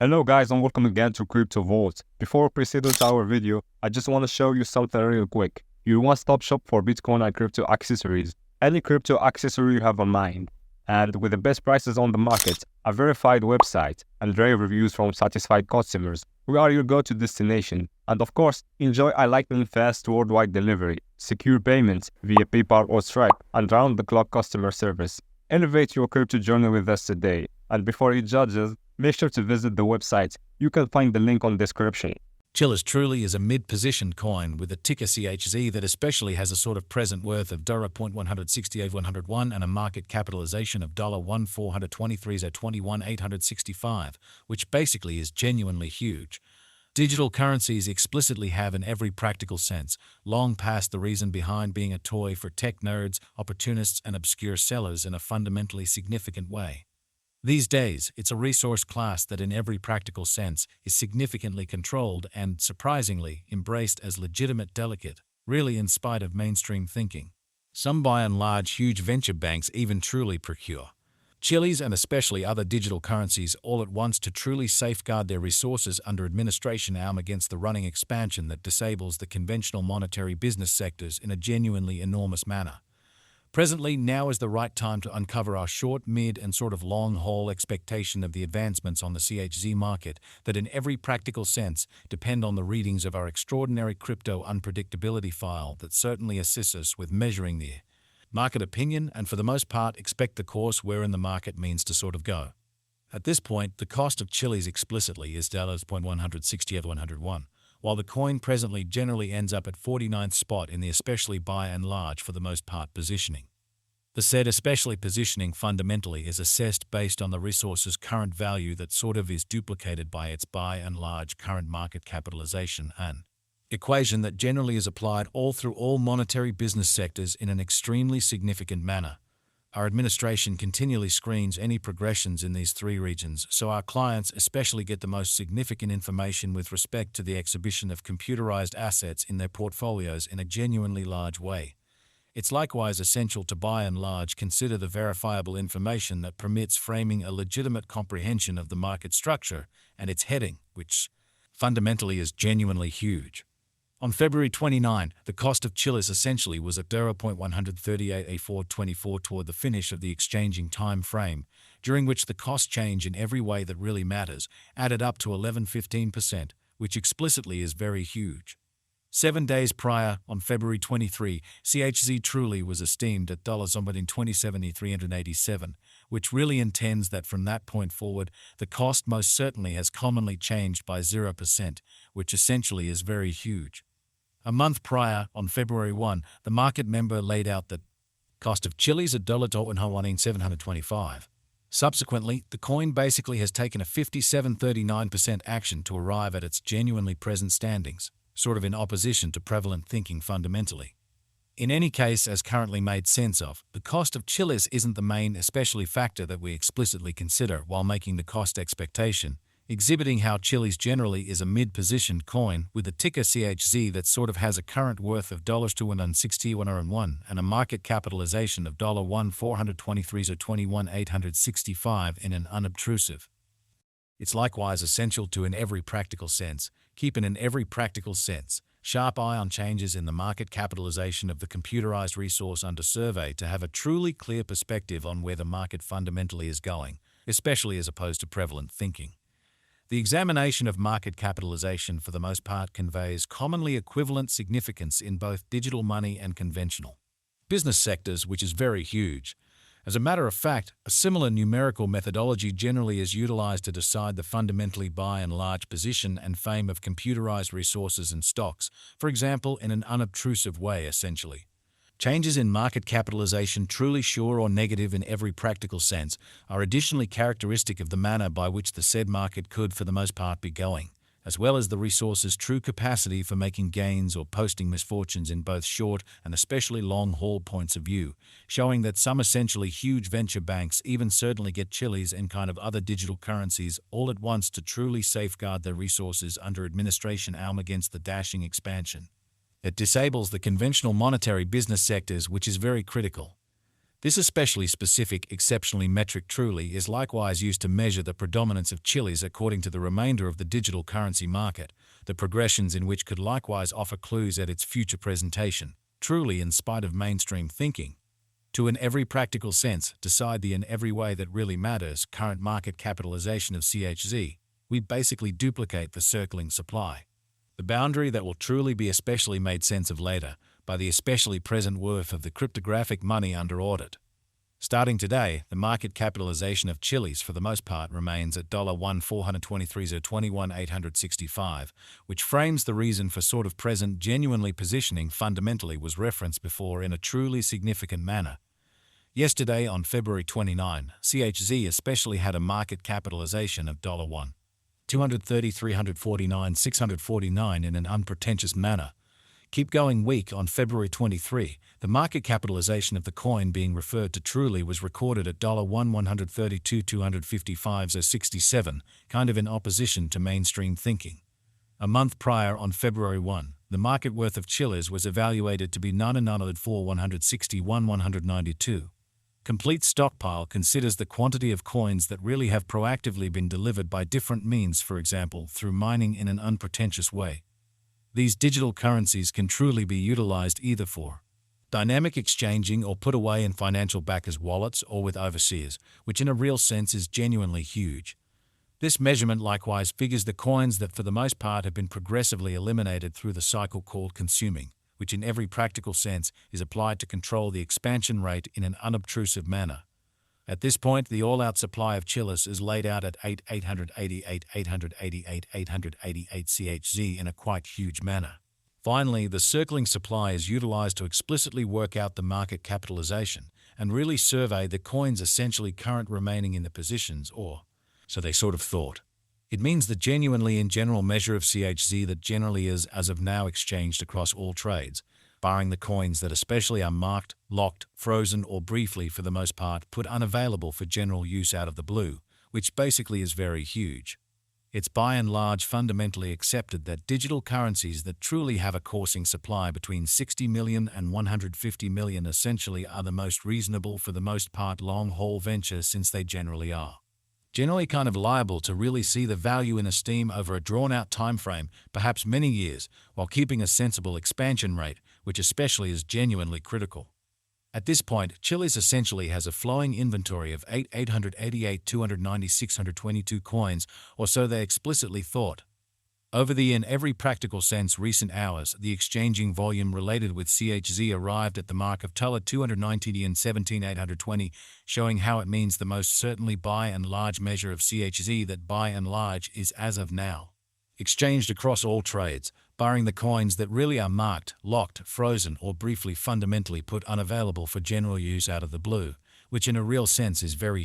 Hello guys and welcome again to Crypto Vault. Before proceeding to our video, I just want to show you something real quick. Your one-stop shop for Bitcoin and crypto accessories. Any crypto accessory you have in mind. And with the best prices on the market, a verified website, and rave reviews from satisfied customers, we are your go-to destination. And of course, enjoy a lightning fast worldwide delivery, secure payments via PayPal or Stripe, and round-the-clock customer service. Elevate your crypto journey with us today. And before you judge us, make sure to visit the website. You can find the link on description. Chilliz truly is a mid-positioned coin with a ticker CHZ that especially has a sort of present worth of $168,101 and a market capitalization of $1,423,021,865, which basically is genuinely huge. Digital currencies explicitly have in every practical sense long past the reason behind being a toy for tech nerds, opportunists, and obscure sellers in a fundamentally significant way. These days, it's a resource class that in every practical sense is significantly controlled and, surprisingly, embraced as legitimate delicate, really in spite of mainstream thinking. Some by and large huge venture banks even truly procure Chiliz and especially other digital currencies all at once to truly safeguard their resources under administration against the running expansion that disables the conventional monetary business sectors in a genuinely enormous manner. Presently, now is the right time to uncover our short, mid, and sort of long-haul expectation of the advancements on the CHZ market that in every practical sense depend on the readings of our extraordinary crypto unpredictability file that certainly assists us with measuring the market opinion and for the most part expect the course wherein the market means to sort of go. At this point, the cost of Chiliz explicitly is $168,101. While the coin presently generally ends up at 49th spot in the especially by and large for the most part positioning. The said especially positioning fundamentally is assessed based on the resource's current value that sort of is duplicated by its by and large current market capitalization, an equation that generally is applied all through all monetary business sectors in an extremely significant manner. Our administration continually screens any progressions in these three regions, so our clients especially get the most significant information with respect to the exhibition of computerized assets in their portfolios in a genuinely large way. It's likewise essential to by and large consider the verifiable information that permits framing a legitimate comprehension of the market structure and its heading, which fundamentally is genuinely huge. On February 29, the cost of Chilliz essentially was at 0.138A424 toward the finish of the exchanging time frame, during which the cost change in every way that really matters added up to 11-15%, which explicitly is very huge. 7 days prior, on February 23, CHZ truly was esteemed at $207387, which really intends that from that point forward, the cost most certainly has commonly changed by 0%, which essentially is very huge. A month prior, on February 1, the market member laid out the cost of Chiliz at $1,725. Subsequently, the coin basically has taken a 57-39% action to arrive at its genuinely present standings, sort of in opposition to prevalent thinking fundamentally. In any case, as currently made sense of, the cost of Chiliz isn't the main especially factor that we explicitly consider while making the cost expectation, exhibiting how Chiliz generally is a mid-positioned coin with a ticker CHZ that sort of has a current worth of $261.01 and a market capitalization of $1,423,021,865 in an unobtrusive. It's likewise essential to in every practical sense, keep in every practical sense, sharp eye on changes in the market capitalization of the computerized resource under survey to have a truly clear perspective on where the market fundamentally is going, especially as opposed to prevalent thinking. The examination of market capitalization for the most part conveys commonly equivalent significance in both digital money and conventional business sectors, which is very huge. As a matter of fact, a similar numerical methodology generally is utilized to decide the fundamentally by and large position and fame of computerized resources and stocks, for example, in an unobtrusive way essentially. Changes in market capitalization, truly sure or negative in every practical sense, are additionally characteristic of the manner by which the said market could for the most part be going, as well as the resource's true capacity for making gains or posting misfortunes in both short and especially long-haul points of view, showing that some essentially huge venture banks even certainly get Chiliz and kind of other digital currencies all at once to truly safeguard their resources under administration against the dashing expansion. It disables the conventional monetary business sectors, which is very critical. This especially specific, exceptionally metric truly is likewise used to measure the predominance of Chilliz according to the remainder of the digital currency market, the progressions in which could likewise offer clues at its future presentation, truly in spite of mainstream thinking. To in every practical sense decide the in every way that really matters current market capitalization of CHZ, we basically duplicate the circling supply. The boundary that will truly be especially made sense of later by the especially present worth of the cryptographic money under audit. Starting today, the market capitalization of Chilliz for the most part remains at $1,423,021,865, which frames the reason for sort of present genuinely positioning fundamentally was referenced before in a truly significant manner. Yesterday, on February 29, CHZ especially had a market capitalization of $1,230,349,649 in an unpretentious manner. Keep going week on February 23, the market capitalization of the coin being referred to truly was recorded at $1,132,255.67, kind of in opposition to mainstream thinking. A month prior, on February 1, the market worth of Chilliz was evaluated to be $9,161,192. Complete stockpile considers the quantity of coins that really have proactively been delivered by different means, for example, through mining in an unpretentious way. These digital currencies can truly be utilized either for dynamic exchanging or put away in financial backers' wallets or with overseers, which in a real sense is genuinely huge. This measurement likewise figures the coins that for the most part have been progressively eliminated through the cycle called consuming, which in every practical sense is applied to control the expansion rate in an unobtrusive manner. At this point, the all-out supply of Chilliz is laid out at 888 CHZ in a quite huge manner. Finally, the circling supply is utilized to explicitly work out the market capitalization and really survey the coins essentially current remaining in the positions, or so they sort of thought. It means the genuinely in general measure of CHZ that generally is as of now exchanged across all trades, barring the coins that especially are marked, locked, frozen, or briefly, for the most part, put unavailable for general use out of the blue, which basically is very huge. It's by and large fundamentally accepted that digital currencies that truly have a coursing supply between 60 million and 150 million essentially are the most reasonable for the most part long-haul venture, since they generally are generally kind of liable to really see the value in esteem over a drawn-out time frame, perhaps many years, while keeping a sensible expansion rate, which especially is genuinely critical. At this point, Chilliz essentially has a flowing inventory of 888,290,622 coins, or so they explicitly thought. Over the in every practical sense recent hours, the exchanging volume related with CHZ arrived at the mark of $290 and 17,820, showing how it means the most certainly by and large measure of CHZ that by and large is as of now exchanged across all trades, barring the coins that really are marked, locked, frozen, or briefly fundamentally put unavailable for general use out of the blue, which in a real sense is very